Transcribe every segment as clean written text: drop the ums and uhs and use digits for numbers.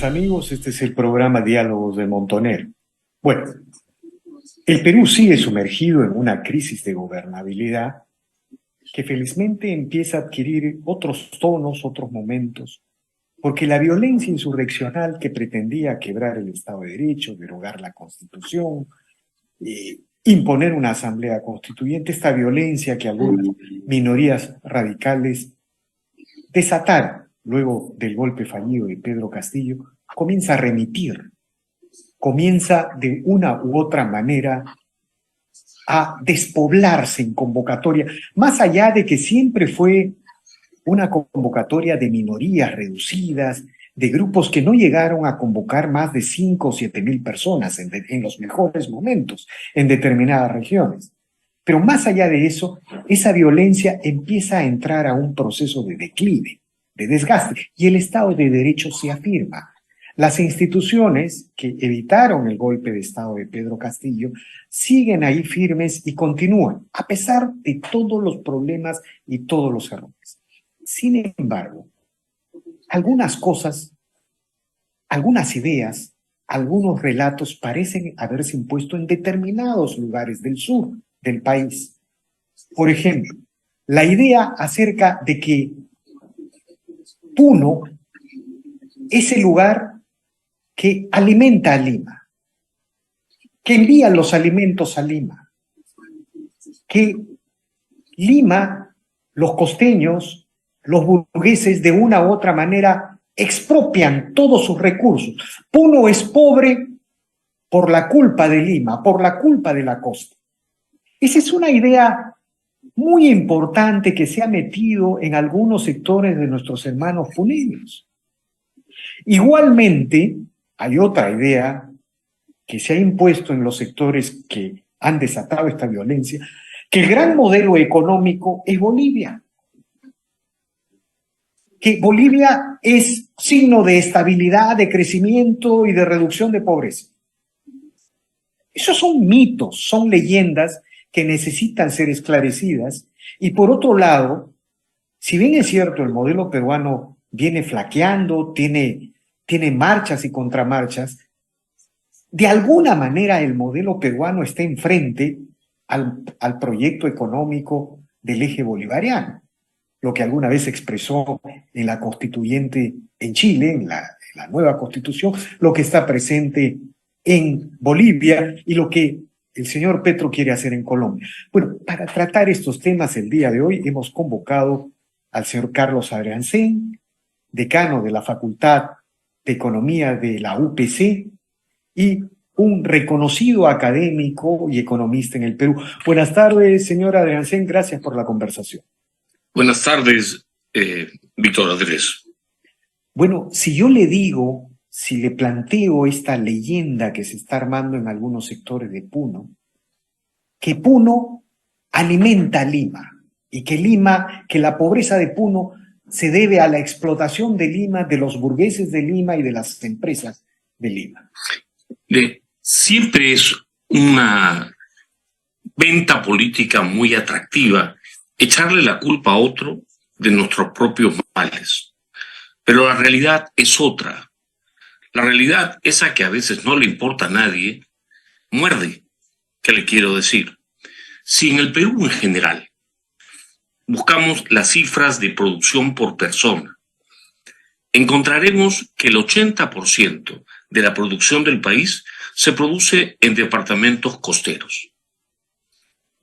Amigos, este es el programa Diálogos de Montonero. Bueno, el Perú sigue sumergido en una crisis de gobernabilidad que felizmente empieza a adquirir otros tonos, otros momentos, porque la violencia insurreccional que pretendía quebrar el Estado de Derecho, derogar la Constitución, imponer una asamblea constituyente, esta violencia que algunas minorías radicales desataron luego del golpe fallido de Pedro Castillo, comienza a remitir, comienza de una u otra manera a despoblarse en convocatoria, más allá de que siempre fue una convocatoria de minorías reducidas, de grupos que no llegaron a convocar más de 5 o 7 mil personas en los mejores momentos en determinadas regiones. Pero más allá de eso, esa violencia empieza a entrar a un proceso de declive, de desgaste, y el Estado de Derecho se afirma. Las instituciones que evitaron el golpe de Estado de Pedro Castillo siguen ahí firmes y continúan, a pesar de todos los problemas y todos los errores. Sin embargo, algunas cosas, algunas ideas, algunos relatos parecen haberse impuesto en determinados lugares del sur del país. Por ejemplo, la idea acerca de que Puno es el lugar que alimenta a Lima, que envía los alimentos a Lima, que Lima, los costeños, los burgueses, de una u otra manera expropian todos sus recursos. Puno es pobre por la culpa de Lima, por la culpa de la costa. Esa es una idea muy importante que se ha metido en algunos sectores de nuestros hermanos puneños. Igualmente, hay otra idea que se ha impuesto en los sectores que han desatado esta violencia, que el gran modelo económico es Bolivia, que Bolivia es signo de estabilidad, de crecimiento y de reducción de pobreza. Esos son mitos, son leyendas que necesitan ser esclarecidas. Y por otro lado, si bien es cierto, el modelo peruano viene flaqueando, tiene marchas y contramarchas, de alguna manera el modelo peruano está enfrente al proyecto económico del eje bolivariano, lo que alguna vez se expresó en la constituyente en Chile, en la nueva constitución, lo que está presente en Bolivia y lo que el señor Petro quiere hacer en Colombia. Bueno, para tratar estos temas el día de hoy hemos convocado al señor Carlos Adriancén, decano de la Facultad de Economía de la UPC y un reconocido académico y economista en el Perú. Buenas tardes, señor Adriancén, gracias por la conversación. Buenas tardes, Víctor Andrés. Bueno, si yo le digo, si le planteo esta leyenda que se está armando en algunos sectores de Puno, que Puno alimenta a Lima y que la pobreza de Puno se debe a la explotación de Lima, de los burgueses de Lima y de las empresas de Lima. Siempre es una venta política muy atractiva echarle la culpa a otro de nuestros propios males. Pero la realidad es otra. La realidad, esa que a veces no le importa a nadie, muerde. ¿Qué le quiero decir? Si en el Perú en general buscamos las cifras de producción por persona, encontraremos que el 80% de la producción del país se produce en departamentos costeros.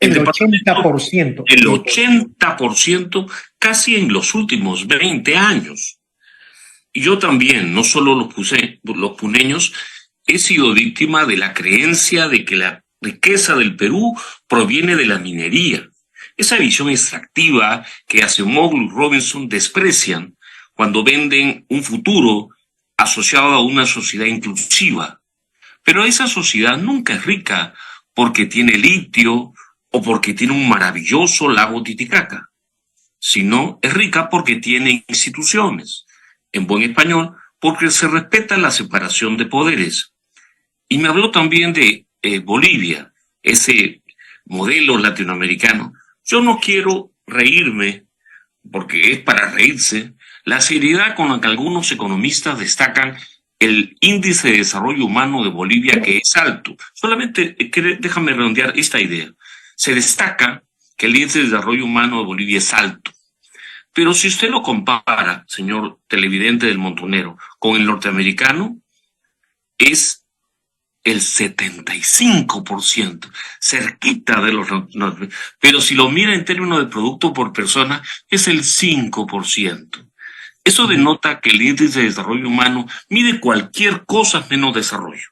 El 80%. El 80% casi en los últimos 20 años. Y yo también, no solo los puneños, he sido víctima de la creencia de que la riqueza del Perú proviene de la minería. Esa visión extractiva que Acemoglu y Robinson desprecian cuando venden un futuro asociado a una sociedad inclusiva. Pero esa sociedad nunca es rica porque tiene litio o porque tiene un maravilloso lago Titicaca, sino es rica porque tiene instituciones. En buen español, porque se respeta la separación de poderes. Y me habló también de Bolivia, ese modelo latinoamericano. Yo no quiero reírme, porque es para reírse, la seriedad con la que algunos economistas destacan el índice de desarrollo humano de Bolivia, que es alto. Solamente déjame redondear esta idea. Se destaca que el índice de desarrollo humano de Bolivia es alto. Pero si usted lo compara, señor televidente del Montonero, con el norteamericano, es el 75%, cerquita de los... Pero si lo mira en términos de producto por persona, es el 5%. Eso denota que el índice de desarrollo humano mide cualquier cosa menos desarrollo.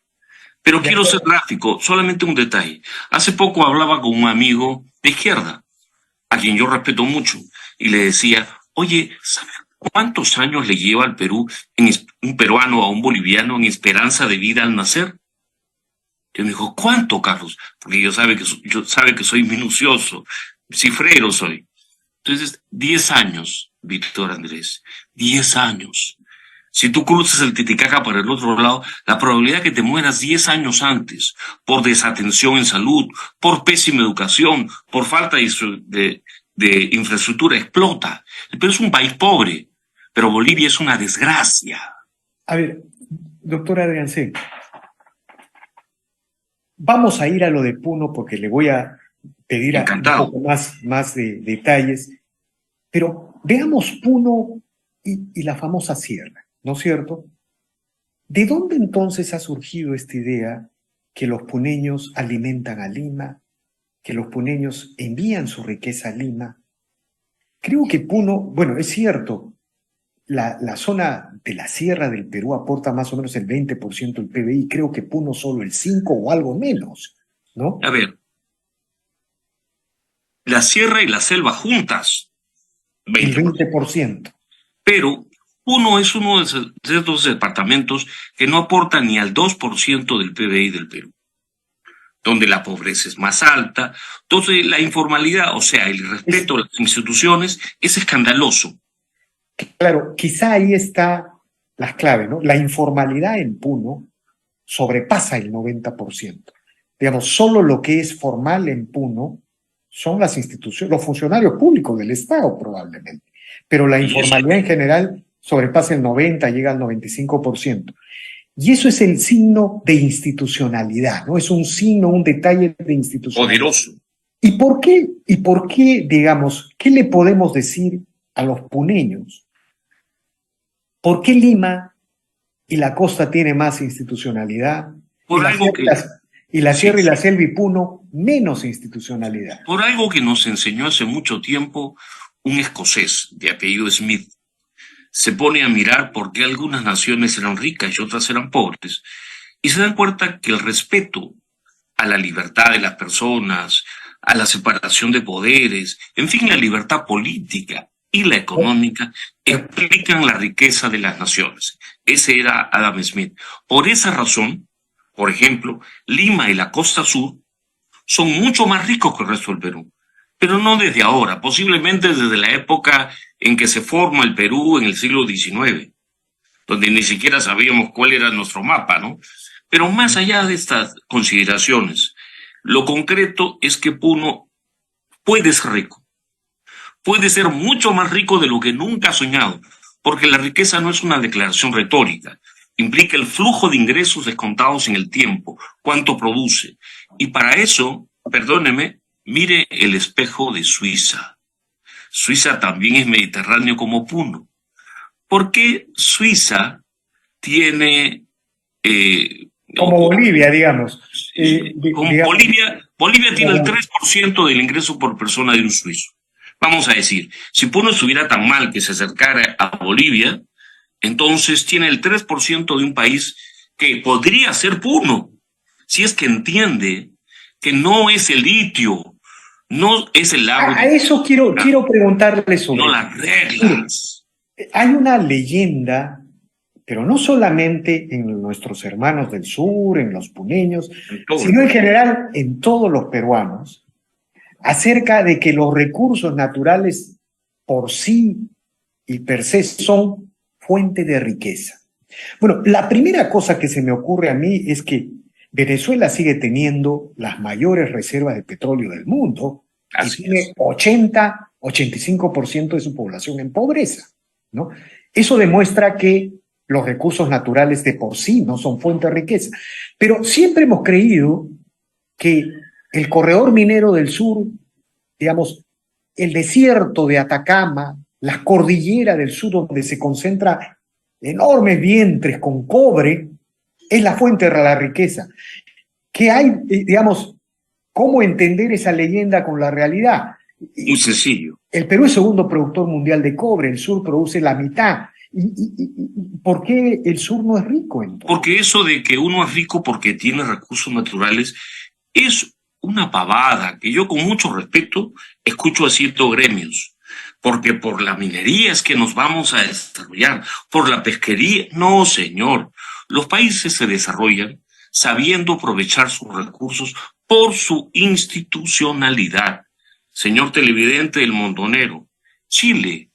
Pero quiero ser gráfico, solamente un detalle. Hace poco hablaba con un amigo de izquierda, a quien yo respeto mucho, y le decía, oye, ¿sabes cuántos años le lleva al Perú un peruano a un boliviano en esperanza de vida al nacer? Yo me dijo, ¿cuánto, Carlos? Porque yo sabe que soy minucioso, cifrero soy. Entonces, 10 años, Víctor Andrés, 10 años. Si tú cruzas el Titicaca para el otro lado, la probabilidad de que te mueras 10 años antes, por desatención en salud, por pésima educación, por falta de infraestructura, explota. El Perú es un país pobre, pero Bolivia es una desgracia. A ver, doctor Adriancén, vamos a ir a lo de Puno porque le voy a pedir un poco más de detalles, pero veamos Puno y la famosa sierra, ¿no es cierto? ¿De dónde entonces ha surgido esta idea que los puneños alimentan a Lima, que los puneños envían su riqueza a Lima? Creo que Puno, bueno, es cierto, la zona de la sierra del Perú aporta más o menos el 20% del PBI, creo que Puno solo el 5% o algo menos, ¿no? A ver, la sierra y la selva juntas, 20%. El 20%. Pero Puno es uno de esos departamentos que no aporta ni al 2% del PBI del Perú, donde la pobreza es más alta. Entonces, la informalidad, o sea, el respeto a las instituciones, es escandaloso. Claro, quizá ahí está la clave, ¿no? La informalidad en Puno sobrepasa el 90%. Digamos, solo lo que es formal en Puno son las instituciones, los funcionarios públicos del Estado probablemente, pero la informalidad en general sobrepasa el 90%, llega al 95%. Y eso es el signo de institucionalidad, ¿no? Es un signo, un detalle de institucionalidad. Poderoso. ¿Y por qué, digamos, qué le podemos decir a los puneños? ¿Por qué Lima y la costa tiene más institucionalidad? Por algo que... Y la sierra y la selva y Puno menos institucionalidad. Por algo que nos enseñó hace mucho tiempo un escocés de apellido Smith. Se pone a mirar por qué algunas naciones eran ricas y otras eran pobres, y se dan cuenta que el respeto a la libertad de las personas, a la separación de poderes, en fin, la libertad política y la económica, explican la riqueza de las naciones. Ese era Adam Smith. Por esa razón, por ejemplo, Lima y la costa sur son mucho más ricos que el resto del Perú. Pero no desde ahora, posiblemente desde la época en que se forma el Perú en el siglo XIX, donde ni siquiera sabíamos cuál era nuestro mapa, ¿no? Pero más allá de estas consideraciones, lo concreto es que Puno puede ser rico. Puede ser mucho más rico de lo que nunca ha soñado, porque la riqueza no es una declaración retórica. Implica el flujo de ingresos descontados en el tiempo, cuánto produce. Y para eso, perdóneme, mire el espejo de Suiza. Suiza también es mediterráneo como Puno. ¿Por qué Suiza tiene... como Bolivia, digamos. Bolivia tiene el 3% del ingreso por persona de un suizo. Vamos a decir, si Puno estuviera tan mal que se acercara a Bolivia, entonces tiene el 3% de un país que podría ser Puno, si es que entiende que no es el litio, no es el lago. A eso quiero preguntarle sobre. No las reglas. Hay una leyenda, pero no solamente en nuestros hermanos del sur, en los puneños, sino en general en todos los peruanos, acerca de que los recursos naturales por sí y per se son fuente de riqueza. Bueno, la primera cosa que se me ocurre a mí es que Venezuela sigue teniendo las mayores reservas de petróleo del mundo y tiene 85% de su población en pobreza, ¿no? Eso demuestra que los recursos naturales de por sí no son fuente de riqueza. Pero siempre hemos creído que el corredor minero del sur, digamos, el desierto de Atacama, las cordilleras del sur donde se concentra enormes vientres con cobre, es la fuente de la riqueza. ¿Qué hay, digamos, cómo entender esa leyenda con la realidad? Muy sencillo. El Perú es segundo productor mundial de cobre, el sur produce la mitad. ¿Por qué el sur no es rico entonces? Porque eso de que uno es rico porque tiene recursos naturales es una pavada que yo con mucho respeto escucho a ciertos gremios. Porque por la minería es que nos vamos a desarrollar, por la pesquería. No, señor. Los países se desarrollan sabiendo aprovechar sus recursos por su institucionalidad. Señor televidente del Montonero, Chile,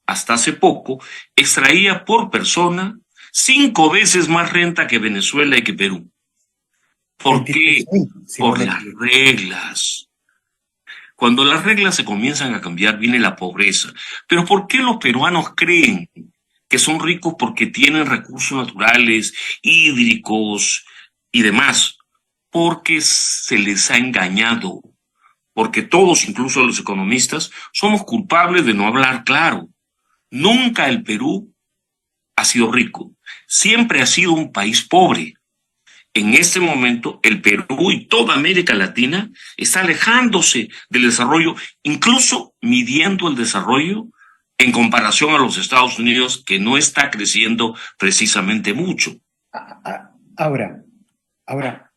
hasta hace poco, extraía por persona 5 veces más renta que Venezuela y que Perú. ¿Por qué? Por las reglas. Cuando las reglas se comienzan a cambiar, viene la pobreza. Pero ¿por qué los peruanos creen que son ricos porque tienen recursos naturales, hídricos y demás? Porque se les ha engañado. Porque todos, incluso los economistas, somos culpables de no hablar claro. Nunca el Perú ha sido rico. Siempre ha sido un país pobre. En este momento, el Perú y toda América Latina está alejándose del desarrollo, incluso midiendo el desarrollo en comparación a los Estados Unidos, que no está creciendo precisamente mucho. Ahora,